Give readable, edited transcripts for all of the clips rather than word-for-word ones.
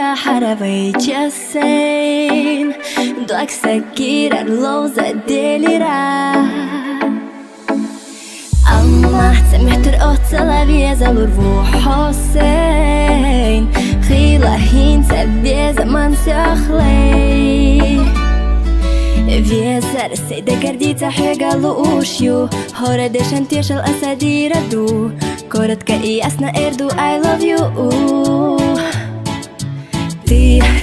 Tia haravei chasen Doak sakirar louza delirar Amma سمعتر أوتلا بيزالور فو حسين خيلا هين سبيزا من سأخلي Везар сейда гордится хегалушью Хора дешан тешал асадира ду Коротко и ясно эрду I love you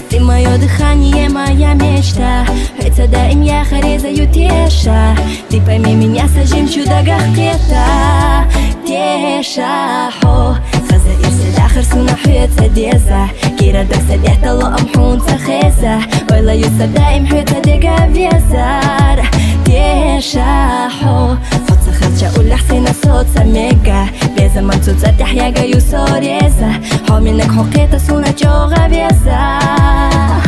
Ты мое дыхание, моя мечта Хоть сада им я харезаю теша Ты пойми меня со жемчугах кета Теша хо خزا إرسل آخر سنة حيوتا ديزا كيرا دكسا ديحتا لو أمحون تخيزا ويلا يوسا دايم حيوتا ديقا بيزار تيشا حو فوتسا خدشا أولا حسينا صوتسا ميقا بيزا من توتسا تحياقا يوسا ريزا حو منك حقيتا سنة جوغا بيزار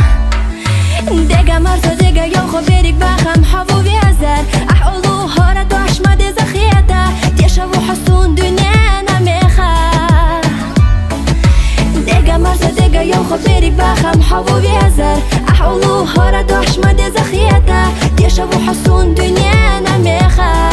ديقا مرسو ديقا يوخو بيريك باخم حفو بيزار أحقولو هورا دوش ما ديزا خياتا تيشا وحسون دنيانا ميخا مرسى يوخو بيريك باخم حبو بيزر أحولو هورا دوش ما دي زخيتا تيشابو حسون دنيانا ميخا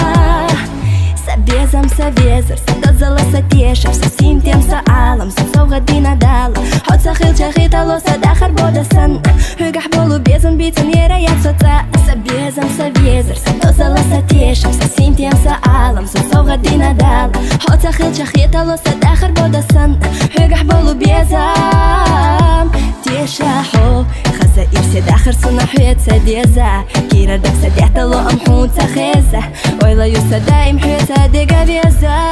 Сабезам савезер, садазала сатеша Всем тем саалам, сасовга динадала Хот сахил чахитало садахар бодасан Хюгах болу безан битан ераят соца Сабезам савезер, садазала сатеша Всем тем саалам, сасовга динадала Хот сахил чахитало садахар бодасан Хюгах болу безан Теша хо خزا إرسي داخر سنة حيوتا ديزا كيرا دكسا ديحتا لو أمحون تخيزا ويلا يوسا دايم حيوتا ديقا بيزا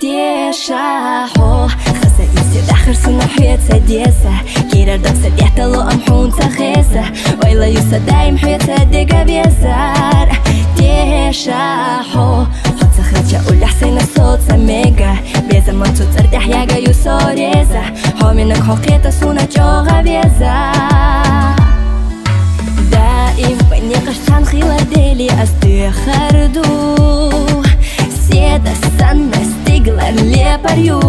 تيشا حو خزا إرسي داخر سنة حيوتا ديزا كيرا دكسا ديحتا لو أمحون تخيزا ويلا يوسا دايم حيوتا ديقا بيزار تيشا حو خدسا خدشا أولا حسينا صوتسا ميقا بيزا من توتر تحياقا يوسا ريزا حو منك حقيتا سونا جوغا بيزار دائم بني قشتان خيلا ديلي أستيخردو سيدا سنة ستيقلر ليباريو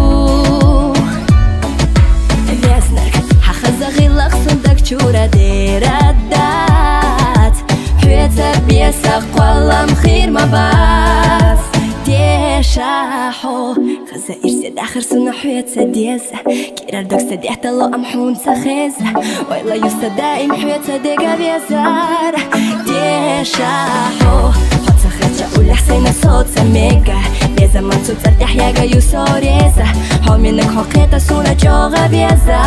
Веснер, хахаза гилах сундак чура дерадат Хюэца беса қуалам хирма бас Теша хо خزا إرسي داخر سنة حيوتا ديزا كيرا دكسا ديحتا لو أمحون تخيزا ويلا يوسا دايم حيوتا ديقا بيزار تيشا حو خدسا خدشا أولا حسينا صوتسا ميقا بيزا من توتر تحياقا يوسا ريزا حو منك حقيتا سونا جوغا بيزا